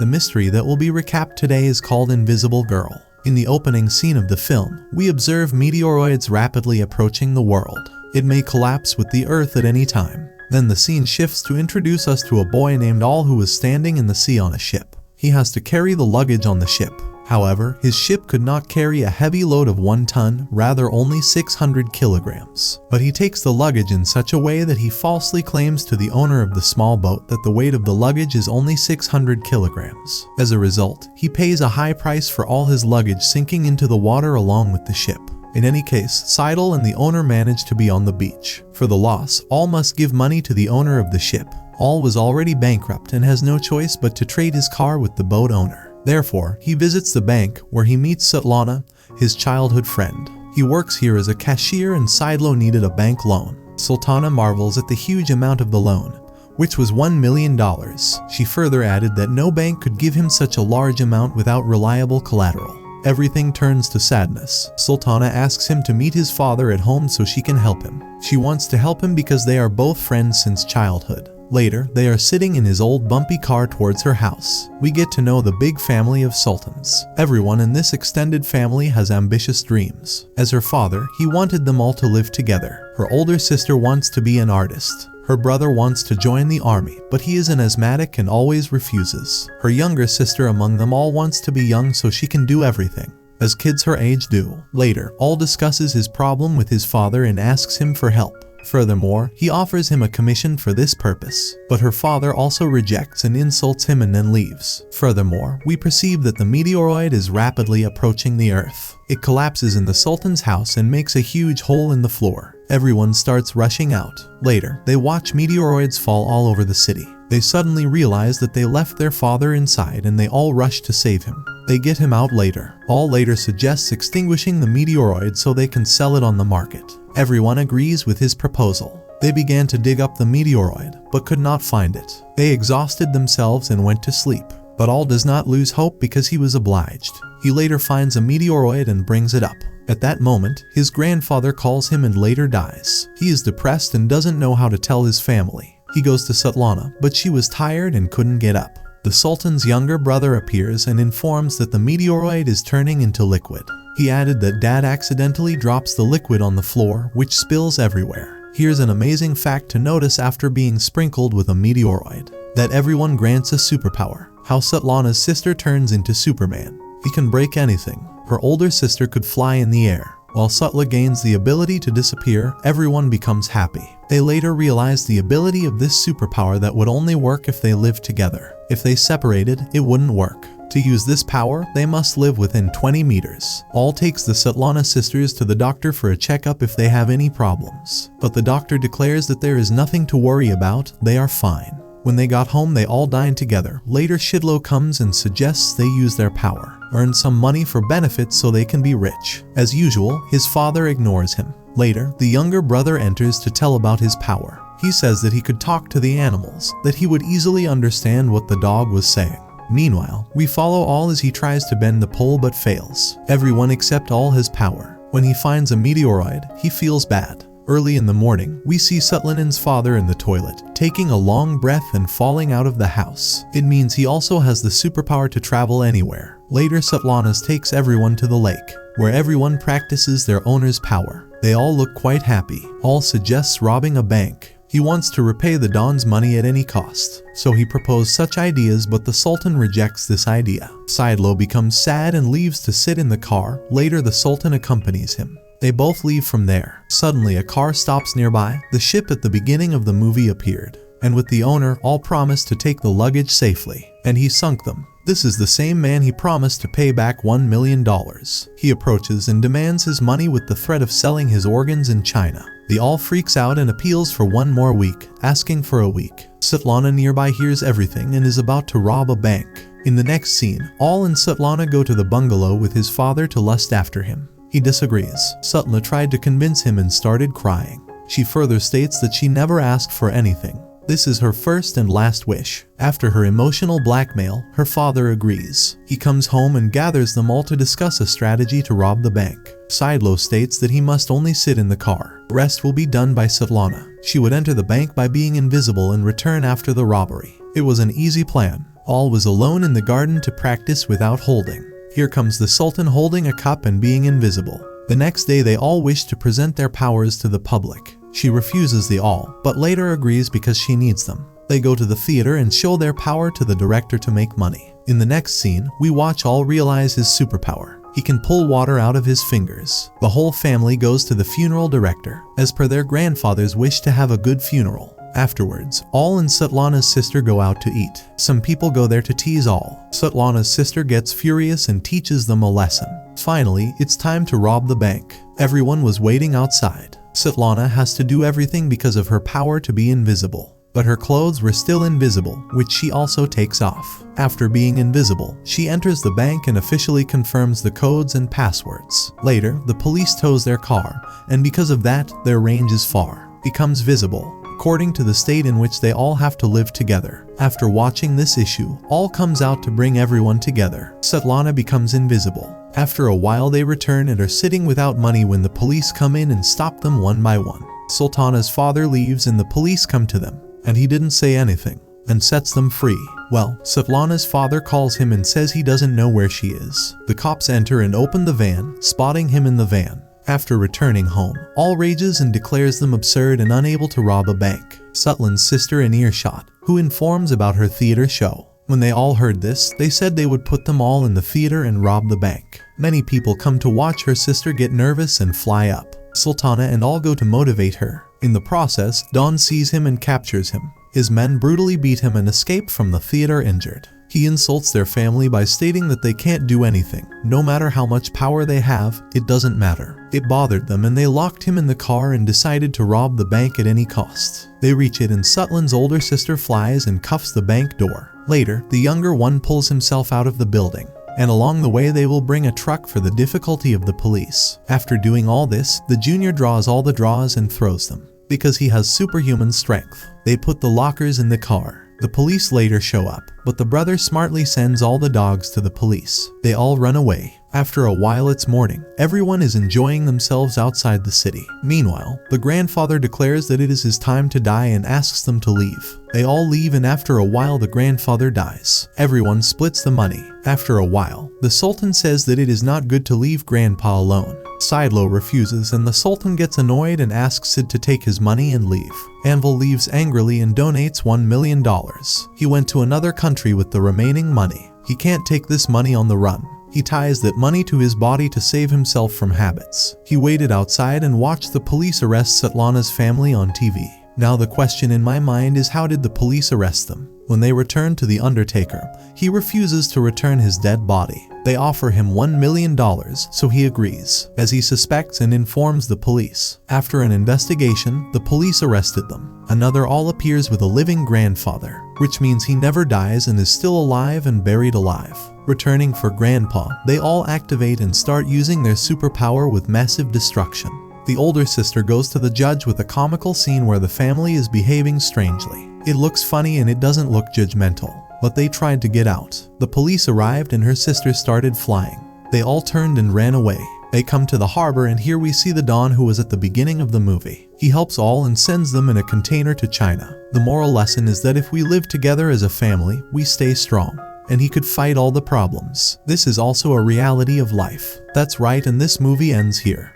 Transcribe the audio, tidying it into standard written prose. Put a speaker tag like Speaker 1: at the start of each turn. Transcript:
Speaker 1: The mystery that will be recapped today is called Invisible Girl. In the opening scene of the film, we observe meteoroids rapidly approaching the world. It may collapse with the Earth at any time. Then the scene shifts to introduce us to a boy named Al who is standing in the sea on a ship. He has to carry the luggage on the ship. However, his ship could not carry a heavy load of 1 ton, rather only 600 kilograms. But he takes the luggage in such a way that he falsely claims to the owner of the small boat that the weight of the luggage is only 600 kilograms. As a result, he pays a high price for all his luggage sinking into the water along with the ship. In any case, Seidel and the owner manage to be on the beach. For the loss, Al must give money to the owner of the ship. Al was already bankrupt and has no choice but to trade his car with the boat owner. Therefore, he visits the bank where he meets Svetlana, his childhood friend. He works here as a cashier and Seidel needed a bank loan. Svetlana marvels at the huge amount of the loan, which was $1 million. She further added that no bank could give him such a large amount without reliable collateral. Everything turns to sadness. Svetlana asks him to meet his father at home so she can help him. She wants to help him because they are both friends since childhood. Later, they are sitting in his old bumpy car towards her house. We get to know the big family of sultans. Everyone in this extended family has ambitious dreams. As her father, he wanted them all to live together. Her older sister wants to be an artist. Her brother wants to join the army, but he is an asthmatic and always refuses. Her younger sister among them all wants to be young so she can do everything, as kids her age do. Later, Al discusses his problem with his father and asks him for help. Furthermore, he offers him a commission for this purpose, but her father also rejects and insults him and then leaves. Furthermore, we perceive that the meteoroid is rapidly approaching the Earth. It collapses in the Sultan's house and makes a huge hole in the floor. Everyone starts rushing out. Later, they watch meteoroids fall all over the city. They suddenly realize that they left their father inside and they all rush to save him. They get him out later. Al later suggests extinguishing the meteoroid so they can sell it on the market. Everyone agrees with his proposal. They began to dig up the meteoroid, but could not find it. They exhausted themselves and went to sleep. But Al does not lose hope because he was obliged. He later finds a meteoroid and brings it up. At that moment, his grandfather calls him and later dies. He is depressed and doesn't know how to tell his family. He goes to Svetlana, but she was tired and couldn't get up. The Sultan's younger brother appears and informs that the meteoroid is turning into liquid. He added that Dad accidentally drops the liquid on the floor, which spills everywhere. Here's an amazing fact to notice after being sprinkled with a meteoroid: that everyone grants a superpower. How Svetlana's sister turns into Superman. He can break anything. Her older sister could fly in the air. While Sutla gains the ability to disappear, everyone becomes happy. They later realize the ability of this superpower that would only work if they lived together. If they separated, it wouldn't work. To use this power, they must live within 20 meters. Al takes the Svetlana sisters to the doctor for a checkup if they have any problems. But the doctor declares that there is nothing to worry about, they are fine. When they got home, they all dined together. Later, Shidlo comes and suggests they use their power, earn some money for benefits so they can be rich. As usual, his father ignores him. Later, the younger brother enters to tell about his power. He says that he could talk to the animals, that he would easily understand what the dog was saying. Meanwhile, we follow Al as he tries to bend the pole but fails. Everyone except Al has power. When he finds a meteoroid, he feels bad. Early in the morning, we see Sutlanin's father in the toilet, taking a long breath and falling out of the house. It means he also has the superpower to travel anywhere. Later, Sutlanas takes everyone to the lake, where everyone practices their owner's power. They all look quite happy. Al suggests robbing a bank. He wants to repay the Don's money at any cost, so he proposed such ideas, but the Sultan rejects this idea. Seidlo becomes sad and leaves to sit in the car. Later, the Sultan accompanies him. They both leave from there. Suddenly, a car stops nearby. The ship at the beginning of the movie appeared, and with the owner, all promised to take the luggage safely, and he sunk them. This is the same man he promised to pay back $1 million. He approaches and demands his money with the threat of selling his organs in China. The Al freaks out and appeals for one more week, asking for a week. Svetlana nearby hears everything and is about to rob a bank. In the next scene, Al and Svetlana go to the bungalow with his father to lust after him. He disagrees. Svetlana tried to convince him and started crying. She further states that she never asked for anything. This is her first and last wish. After her emotional blackmail, her father agrees. He comes home and gathers them all to discuss a strategy to rob the bank. Seidlo states that he must only sit in the car. The rest will be done by Svetlana. She would enter the bank by being invisible and return after the robbery. It was an easy plan. All was alone in the garden to practice without holding. Here comes the Sultan holding a cup and being invisible. The next day they all wish to present their powers to the public. She refuses the all, but later agrees because she needs them. They go to the theater and show their power to the director to make money. In the next scene, we watch all realize his superpower. He can pull water out of his fingers. The whole family goes to the funeral director, as per their grandfather's wish to have a good funeral. Afterwards, All and Svetlana's sister go out to eat. Some people go there to tease All. Svetlana's sister gets furious and teaches them a lesson. Finally, it's time to rob the bank. Everyone was waiting outside. Svetlana has to do everything because of her power to be invisible. But her clothes were still invisible, which she also takes off. After being invisible, she enters the bank and officially confirms the codes and passwords. Later, the police tows their car, and because of that, their range is far. Becomes visible, according to the state in which they all have to live together. After watching this issue, All comes out to bring everyone together. Svetlana becomes invisible. After a while they return and are sitting without money when the police come in and stop them one by one. Sultana's father leaves and the police come to them, and he didn't say anything, and sets them free. Well, Svetlana's father calls him and says he doesn't know where she is. The cops enter and open the van, spotting him in the van. After returning home, All rages and declares them absurd and unable to rob a bank. Sutlan's sister in earshot, who informs about her theater show. When they all heard this, they said they would put them all in the theater and rob the bank. Many people come to watch her sister get nervous and fly up. Sultana and All go to motivate her. In the process, Don sees him and captures him. His men brutally beat him and escape from the theater injured. He insults their family by stating that they can't do anything. No matter how much power they have, it doesn't matter. It bothered them and they locked him in the car and decided to rob the bank at any cost. They reach it and Sutlan's older sister flies and cuffs the bank door. Later, the younger one pulls himself out of the building. And along the way they will bring a truck for the difficulty of the police. After doing all this, the junior draws all the draws and throws them. Because he has superhuman strength. They put the lockers in the car. The police later show up, but the brother smartly sends all the dogs to the police. They all run away. After a while it's morning. Everyone is enjoying themselves outside the city. Meanwhile, the grandfather declares that it is his time to die and asks them to leave. They all leave and after a while the grandfather dies. Everyone splits the money. After a while, the Sultan says that it is not good to leave Grandpa alone. Sidelo refuses and the Sultan gets annoyed and asks Sid to take his money and leave. Anvil leaves angrily and donates $1 million. He went to another country with the remaining money. He can't take this money on the run. He ties that money to his body to save himself from habits. He waited outside and watched the police arrest Svetlana's family on TV. Now the question in my mind is, how did the police arrest them? When they return to the Undertaker, he refuses to return his dead body. They offer him $1 million, so he agrees, as he suspects and informs the police. After an investigation, the police arrested them. Another All appears with a living grandfather, which means he never dies and is still alive and buried alive. Returning for Grandpa, they all activate and start using their superpower with massive destruction. The older sister goes to the judge with a comical scene where the family is behaving strangely. It looks funny and it doesn't look judgmental, but they tried to get out. The police arrived and her sister started flying. They all turned and ran away. They come to the harbor and here we see the Don who was at the beginning of the movie. He helps all and sends them in a container to China. The moral lesson is that if we live together as a family, we stay strong. And he could fight all the problems. This is also a reality of life. That's right, and this movie ends here.